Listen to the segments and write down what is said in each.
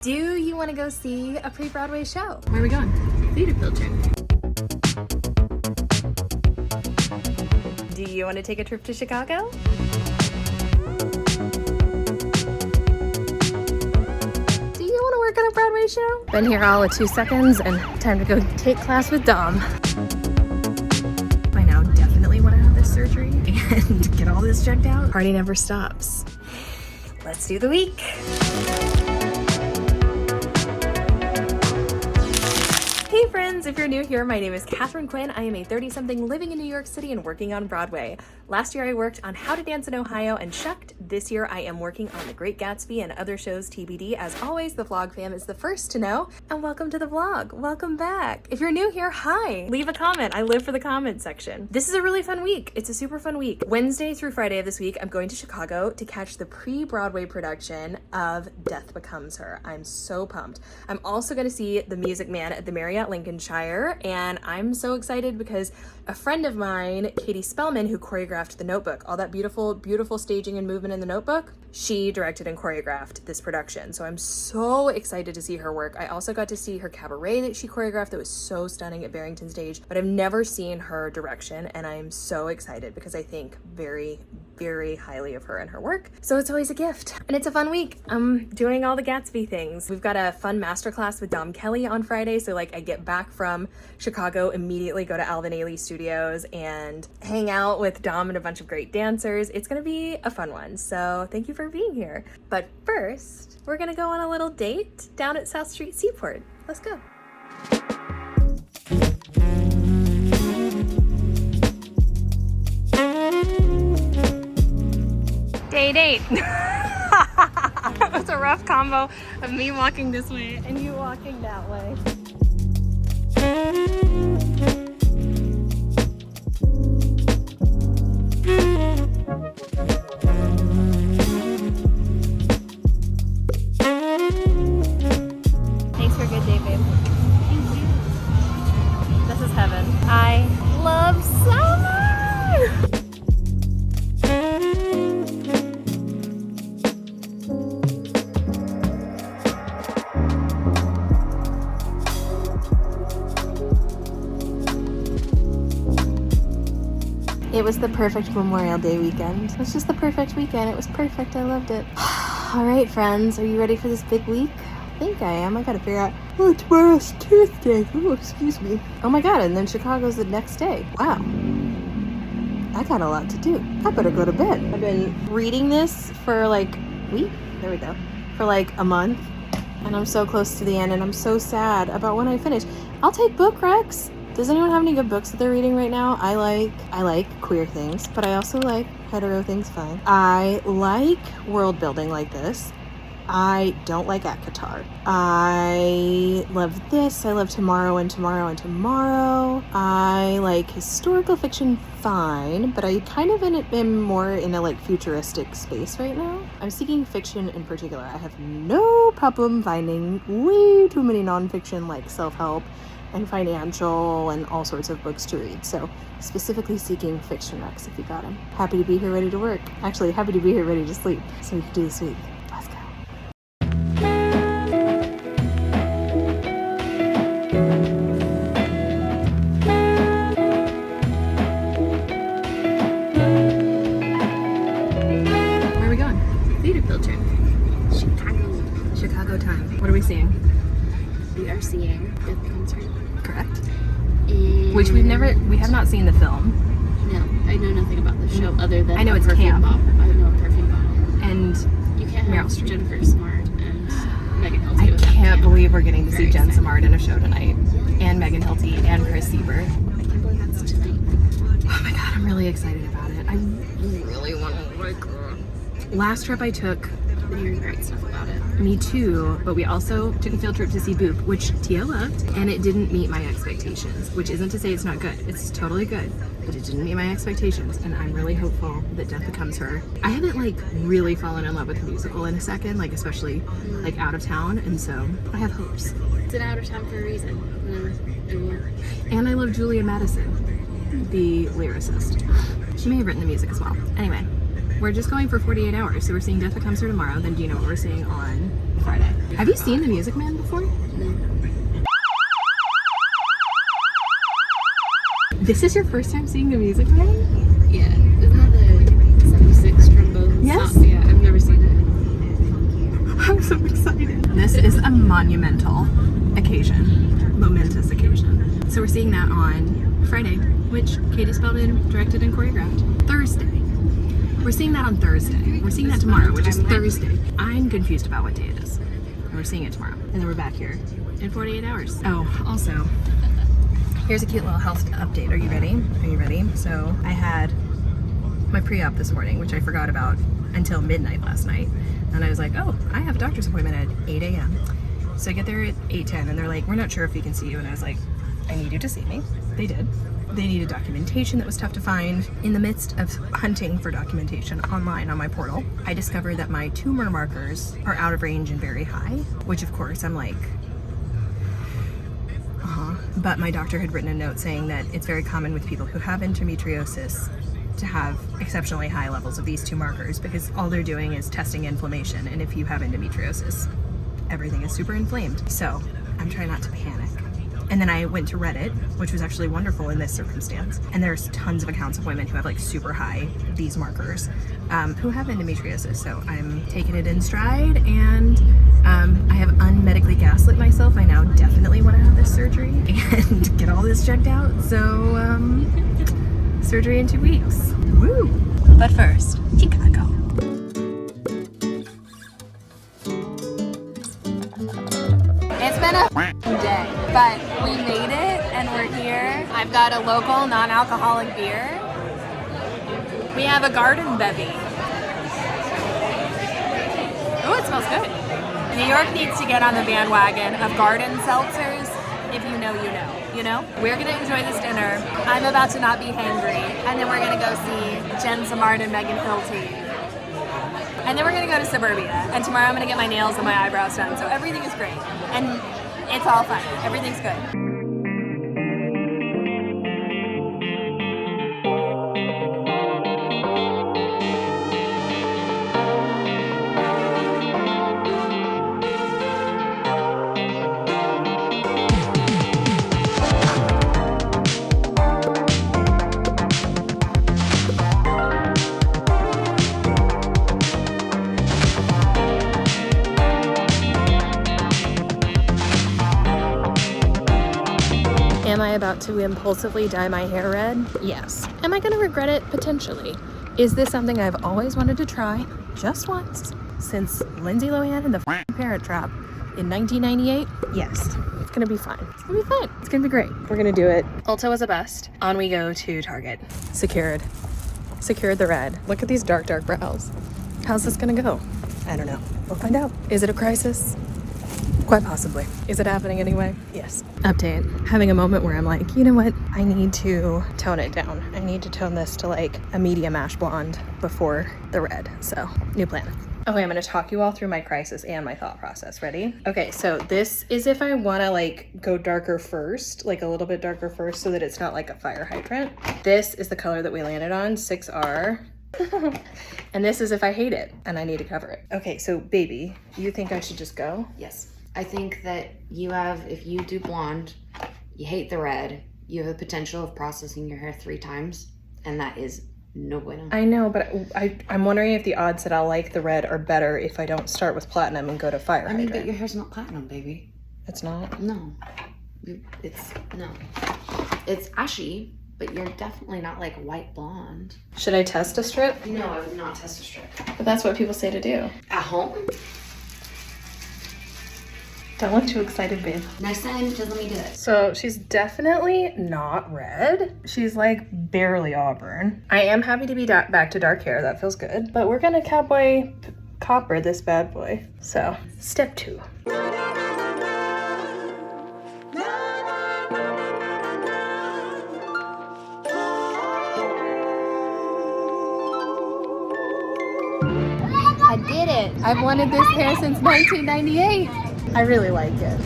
Do you want to go see a pre-Broadway show? Where are we going? Theater field trip. Do you want to take a trip to Chicago? Do you want to work on a Broadway show? Been here all of 2 seconds and time to go take class with Dom. I now definitely want to have this surgery and get all this checked out. Party never stops. Let's do the week. Hey friends, if you're new here, my name is Katharine Quinn. I am a 30-something living in New York City and working on Broadway. Last year I worked on How to Dance in Ohio and Shucked. This year I am working on The Great Gatsby and other shows TBD. As always, the vlog fam is the first to know. And welcome to the vlog. Welcome back. If you're new here, hi. Leave a comment. I live for the comment section. This is a really fun week. It's a super fun week. Wednesday through Friday of this week, I'm going to Chicago to catch the pre-Broadway production of Death Becomes Her. I'm so pumped. I'm also going to see The Music Man at the Marriott Lincolnshire, and I'm so excited because a friend of mine, Katie Spellman, who choreographed The Notebook, all that beautiful staging and movement in The Notebook, she directed and choreographed this production. So I'm so excited to see her work. I also got to see her cabaret that she choreographed that was so stunning at Barrington Stage, but I've never seen her direction, and I am so excited because I think very highly of her and her work. So it's always a gift, and it's a fun week. I'm doing all the Gatsby things. We've got a fun masterclass with Dom Kelley on Friday, so like I get back from Chicago, immediately go to Alvin Ailey Studios and hang out with Dom and a bunch of great dancers. It's gonna be a fun one, so thank you for being here. But first, we're gonna go on a little date down at South Street Seaport. Let's go. Day date. It's a rough combo of me walking this way and you walking that way. Thanks for a good day, babe. Thank you. This is heaven. I love summer! It was the perfect Memorial Day weekend. It was just the perfect weekend. It was perfect. I loved it. All right, friends, are you ready for this big week? I think I am. I gotta figure out. Oh, tomorrow's Tuesday. Oh, excuse me. Oh my God, and then Chicago's the next day. Wow. I got a lot to do. I better go to bed. I've been reading this for like there we go. For like a month. And I'm so close to the end, and I'm so sad about when I finish. I'll take book recs. Does anyone have any good books that they're reading right now? I like queer things, but I also like hetero things fine. I like world building like this. I don't like ACOTAR. I love this. I love Tomorrow and Tomorrow and Tomorrow. I like historical fiction fine, but I kind of am more in a like futuristic space right now. I'm seeking fiction in particular. I have no problem finding way too many nonfiction like self-help and financial and all sorts of books to read. So specifically seeking fiction recs if you got them. Happy to be here ready to work. Actually, happy to be here ready to sleep so we can do this week. Let's go. Where are we going? Theater field trip. Chicago time. What are we seeing? We are seeing Death Becomes Her. Correct. And Which we have not seen the film. No, I know nothing about the show other than I know a it's perfume camp. bottle. I know a perfume bottle. And You can't Meryl have Streep. Jennifer Smart and Megan Hilty. I without can't camp. believe we're getting to see Very Jen excited. Simard in a show tonight. And Megan Hilty and Chris Siebert. I can't believe that's tonight. Oh my God, I'm really excited about it. I really want to Last trip I took, I've been hearing great stuff about it. me too, but we also took a field trip to see Boop, which Tia loved, and it didn't meet my expectations, which isn't to say it's not good. It's totally good, but it didn't meet my expectations, and I'm really hopeful that Death Becomes Her. I haven't like really fallen in love with a musical in a second, like especially like out of town, and so I have hopes. It's an out of town for a reason. And I love Julia Madison, the lyricist. She may have written the music as well. Anyway, we're just going for 48 hours, so we're seeing Death Becomes Her tomorrow. Then do you know what we're seeing on Friday? Have you seen The Music Man before? No. This is your first time seeing The Music Man? Yeah. Isn't that the 76 trombone? Yes. Yeah, I've never seen it. I'm so excited. This is a monumental occasion, momentous occasion. So we're seeing that on Friday, which Katie Spelman directed and choreographed. Thursday. We're seeing that on Thursday. We're seeing that tomorrow, which is Thursday. I'm confused about what day it is. And we're seeing it tomorrow. And then we're back here in 48 hours. Oh, also, here's a cute little health update. Are you ready? Are you ready? So I had my pre-op this morning, which I forgot about until midnight last night. And I was like, oh, I have a doctor's appointment at 8 a.m. So I get there at 8:10 and they're like, we're not sure if we can see you. And I was like, I need you to see me. They did. They needed documentation that was tough to find. In the midst of hunting for documentation online on my portal, I discovered that my tumor markers are out of range and very high, which of course I'm like, but my doctor had written a note saying that it's very common with people who have endometriosis to have exceptionally high levels of these two markers because all they're doing is testing inflammation, and if you have endometriosis, everything is super inflamed. So I'm trying not to panic. And then I went to Reddit, which was actually wonderful in this circumstance, and there's tons of accounts of women who have like super high these markers who have endometriosis. So I'm taking it in stride, and I have unmedically gaslit myself. I now definitely want to have this surgery and get all this checked out. So surgery in 2 weeks. Woo! But first, Chicago. It's been a day, but we made it and we're here. I've got a local non-alcoholic beer. We have a garden bevy. Oh, it smells good. New York needs to get on the bandwagon of garden seltzers. If you know, you know. You know? We're gonna enjoy this dinner. I'm about to not be hangry. And then we're gonna go see Jen Samard and Megan Hilty. And then we're gonna go to Suburbia. And tomorrow I'm gonna get my nails and my eyebrows done. So everything is great. And it's all fine. Everything's good. Am I about to impulsively dye my hair red? Yes. Am I going to regret it? Potentially. Is this something I've always wanted to try just once since Lindsay Lohan and the Parent Trap in 1998? Yes. It's going to be fine. It's going to be fine. It's going to be great. We're going to do it. Ulta was a bust. On we go to Target. Secured. Secured the red. Look at these dark, dark brows. How's this going to go? I don't know. We'll find out. Is it a crisis? Quite possibly. Is it happening anyway? Yes. Update. Having a moment where I'm like, you know what? I need to tone it down. I need to tone this to like a medium ash blonde before the red. So, new plan. Okay, I'm gonna talk you all through my crisis and my thought process. Ready? Okay, so this is if I wanna like go darker first, like a little bit darker first so that it's not like a fire hydrant. This is the color that we landed on, 6R. And this is if I hate it and I need to cover it. Okay, so baby, you think I should just go? Yes. I think that you have, if you do blonde, you hate the red, you have a potential of processing your hair 3 times, and that is no bueno. I know, but I'm wondering if the odds that I'll like the red are better if I don't start with platinum and go to fire hydrant. But your hair's not platinum, baby. It's not? No. It's ashy, but you're definitely not like white blonde. Should I test a strip? No, I would not test a strip. But that's what people say to do. At home? Don't look too excited, babe. Next time, just let me do it. So she's definitely not red. She's like barely auburn. I am happy to be back to dark hair. That feels good. But we're gonna cowboy copper this bad boy. So step 2. I did it. I've wanted this hair since 1998. I really like it.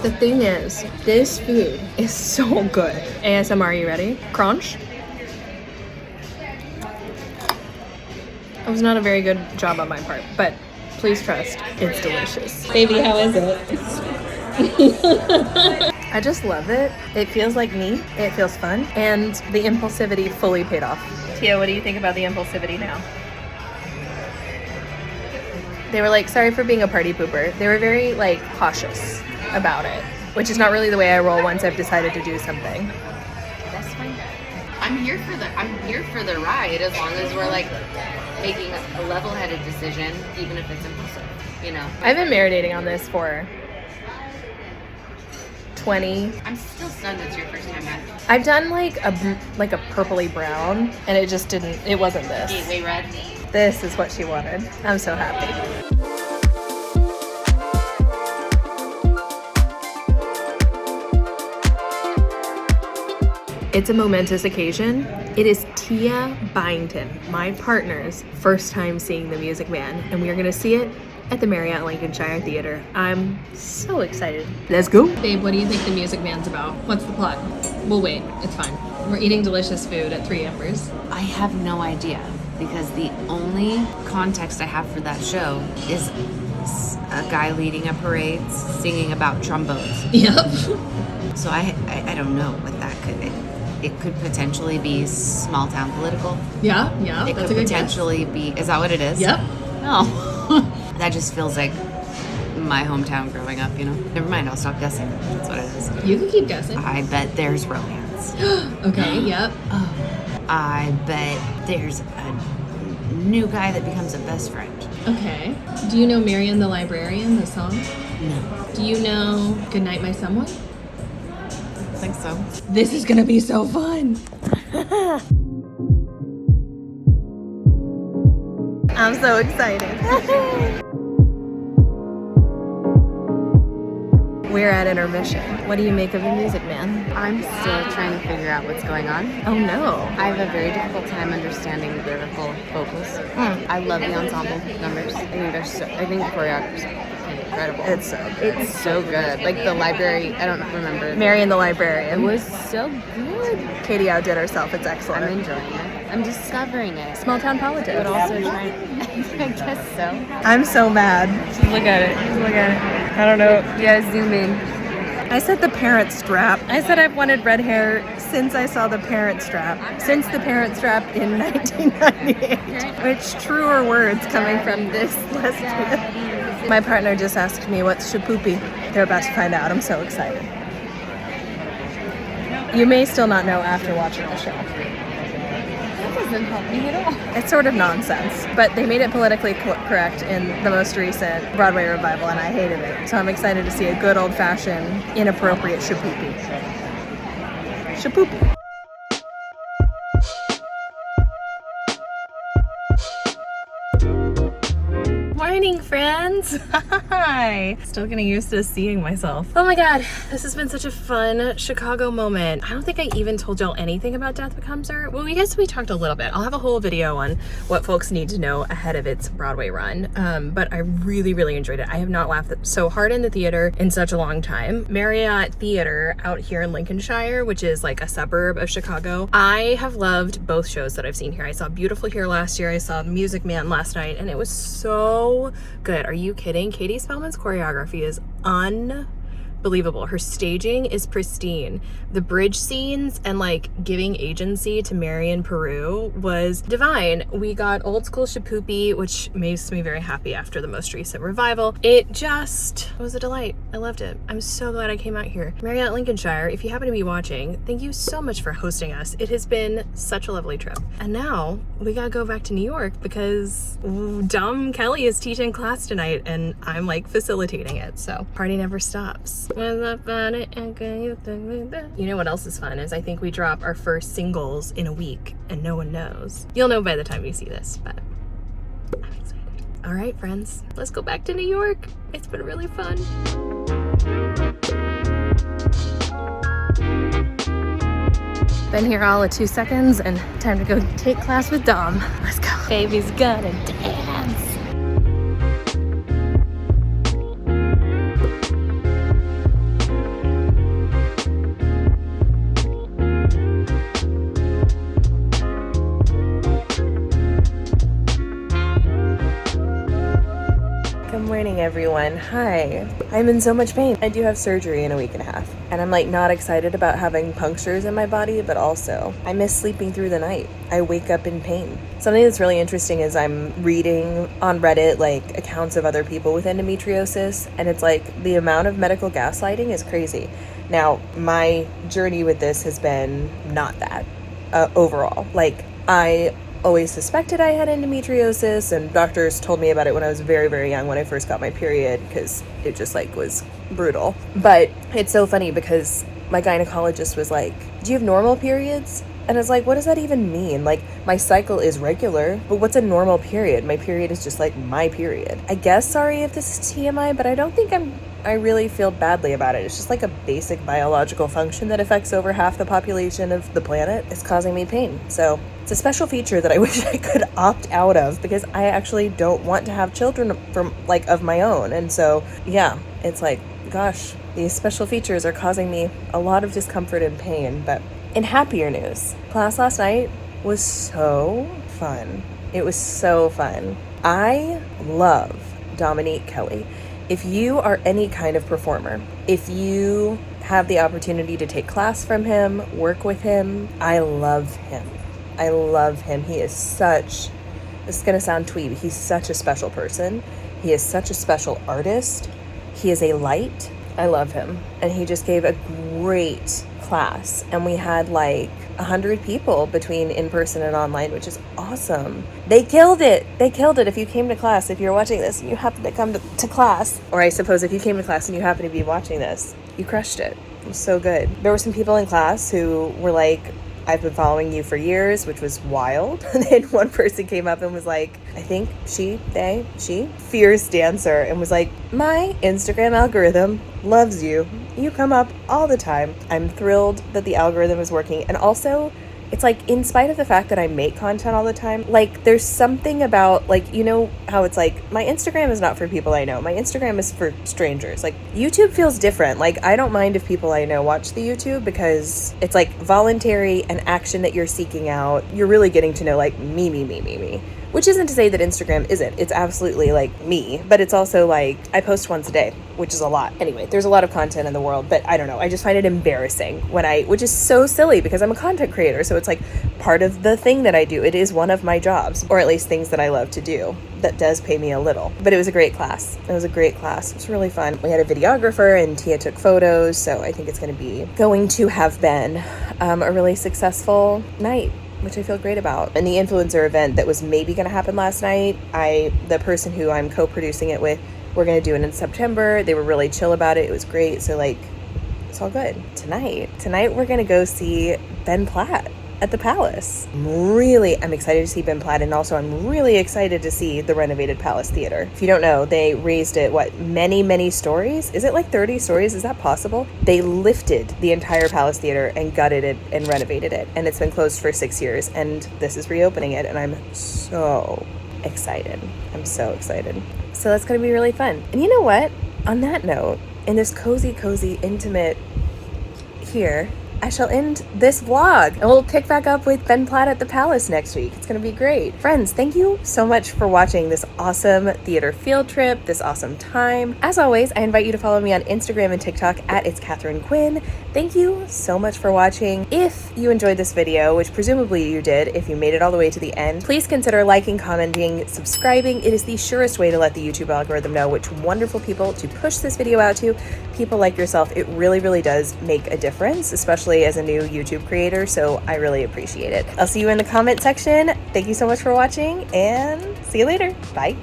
The thing is, this food is so good. ASMR, are you ready? Crunch. It was not a very good job on my part, but please trust, it's delicious. Baby, how is it? I just love it. It feels like me. It feels fun. And the impulsivity fully paid off. Tia, what do you think about the impulsivity now? They were like, sorry for being a party pooper. They were very like cautious about it, which is not really the way I roll once I've decided to do something. That's fine. I'm here for the ride as long as we're like making a level-headed decision, even if it's impulsive, you know. I've been marinating on this for 20. I'm still stunned it's your first time at I've done like a purpley brown, and it just didn't. It wasn't this. Gateway Red. This is what she wanted. I'm so happy. It's a momentous occasion. It is Tia Byington, my partner's first time seeing The Music Man, and we are gonna see it at the Marriott Lincolnshire Theater. I'm so excited. Let's go. Babe, what do you think The Music Man's about? What's the plot? We'll wait, it's fine. We're eating delicious food at Three Embers. I have no idea, because the only context I have for that show is a guy leading a parade singing about trombones. Yep. So I don't know what that could be. It could potentially be small town political. Yeah, It that's could a good potentially be, is that what it is? Yep. Oh. That just feels like my hometown growing up, you know? Never mind, I'll stop guessing. That's what it is. You can keep guessing. I bet there's romance. Okay, yep. Oh. I bet there's a new guy that becomes a best friend. Okay. Do you know Marion the Librarian, the song? No. Do you know Goodnight My Someone? I think so. This is gonna be so fun. I'm so excited. We're at intermission. What do you make of The Music Man? I'm still trying to figure out what's going on. Oh no. I have a very difficult time understanding the lyrical vocals. I love the ensemble numbers. I think the choreography is incredible. It's so good. Like the library, I don't remember. Marion the Librarian. It was so good. Katie outdid herself. It's excellent. I'm enjoying it. I'm discovering it. Small town politics. But also trying, I guess so. I'm so mad. Look at it. Look at it. I don't know. Yeah, zoom in. I said the Parent Strap. I said I've wanted red hair since I saw the Parent Strap. Since the Parent Strap in 1998. Which truer words coming from this lesbian. My partner just asked me what's shapoopy. They're about to find out. I'm so excited. You may still not know after watching the show. That doesn't help me at all. It's sort of nonsense, but they made it politically correct in the most recent Broadway revival, and I hated it. So I'm excited to see a good old-fashioned, inappropriate shapoopy. Shapoopy. Morning, friends. Hi. Still getting used to seeing myself. Oh my god, this has been such a fun Chicago moment. I don't think I even told y'all anything about Death Becomes Her. Well, I guess we talked a little bit. I'll have a whole video on what folks need to know ahead of its Broadway run. But I really, really enjoyed it. I have not laughed so hard in the theater in such a long time. Marriott Theater out here in Lincolnshire, which is like a suburb of Chicago. I have loved both shows that I've seen here. I saw Beautiful here last year. I saw Music Man last night, and it was so good. Are you kidding? Katie Spellman's choreography is unbelievable. Her staging is pristine. The bridge scenes and like giving agency to Marion Peru was divine. We got old school shapoopy, which makes me very happy after the most recent revival. It just was a delight. I loved it. I'm so glad I came out here. Marriott Lincolnshire, if you happen to be watching, thank you so much for hosting us. It has been such a lovely trip. And now we gotta go back to New York because Dom Kelley is teaching class tonight and I'm like facilitating it. So party never stops. You know what else is fun is I think we drop our first singles in a week and no one knows. You'll know by the time you see this, but I'm excited. All right, friends, let's go back to New York. It's been really fun. Been here all of 2 seconds and time to go take class with Dom. Let's go. Baby's gonna dance. everyone. Hi. I'm in so much pain. I do have surgery in a week and a half. And I'm like not excited about having punctures in my body, but also I miss sleeping through the night. I wake up in pain. Something that's really interesting is I'm reading on Reddit like accounts of other people with endometriosis, and it's like the amount of medical gaslighting is crazy. Now, my journey with this has been not that overall. Like, I always suspected I had endometriosis, and doctors told me about it when I was very, very young, when I first got my period, because it just like was brutal. But it's so funny because my gynecologist was like, do you have normal periods? And I was like, what does that even mean? Like, my cycle is regular, but what's a normal period? My period is just like my period. I guess, sorry if this is TMI, but I don't think I really feel badly about it. It's just like a basic biological function that affects over half the population of the planet. It's causing me pain. So it's a special feature that I wish I could opt out of, because I actually don't want to have children from like of my own. And so, yeah, it's like, gosh, these special features are causing me a lot of discomfort and pain. But in happier news, class last night was so fun. It was so fun. I love Dom Kelley. If you are any kind of performer, if you have the opportunity to take class from him, work with him, I love him. I love him. He is such, this is going to sound twee, but he's such a special person. He is such a special artist. He is a light. I love him. And he just gave a great class. And we had like 100 people between in-person and online, which is awesome. They killed it. They killed it. If you came to class, if you're watching this and you happen to come to class, or I suppose if you came to class and you happen to be watching this, you crushed it. It was so good. There were some people in class who were like, I've been following you for years, which was wild. And then one person came up and was like, I think she, fierce dancer, and was like, my Instagram algorithm loves you. You come up all the time. I'm thrilled that the algorithm is working. And also, it's like, in spite of the fact that I make content all the time, like, there's something about, like, you know how it's like, my Instagram is not for people I know. My Instagram is for strangers. Like, YouTube feels different. Like, I don't mind if people I know watch the YouTube, because it's like voluntary and action that you're seeking out. You're really getting to know like me. Which isn't to say that Instagram isn't. It's absolutely like me, but it's also like I post once a day, which is a lot. Anyway, there's a lot of content in the world, but I don't know. I just find it embarrassing which is so silly, because I'm a content creator. So it's like part of the thing that I do. It is one of my jobs, or at least things that I love to do that does pay me a little. But it was a great class. It was a great class. It was really fun. We had a videographer and Tia took photos. So I think it's going to have been a really successful night, which I feel great about. And the influencer event that was maybe going to happen last night, the person who I'm co-producing it with, we're going to do it in September. They were really chill about it. It was great. So like, it's all good. Tonight we're going to go see Ben Platt at the Palace. I'm excited to see Ben Platt, and also I'm really excited to see the renovated Palace Theater. If you don't know, they raised it, many stories? Is it like 30 stories? Is that possible? They lifted the entire Palace Theater and gutted it and renovated it, and it's been closed for 6 years, and this is reopening it, and I'm so excited. I'm so excited. So that's going to be really fun. And you know what? On that note, in this cozy, intimate here, I shall end this vlog, and we'll pick back up with Ben Platt at the Palace next week. It's going to be great. Friends, thank you so much for watching this awesome theater field trip, this awesome time. As always, I invite you to follow me on Instagram and TikTok at It's Katharine Quinn. Thank you so much for watching. If you enjoyed this video, which presumably you did if you made it all the way to the end, please consider liking, commenting, subscribing. It is the surest way to let the YouTube algorithm know which wonderful people to push this video out to. People like yourself. It really does make a difference, especially as a new YouTube creator, so I really appreciate it. I'll see you in the comment section. Thank you so much for watching, and see you later. Bye.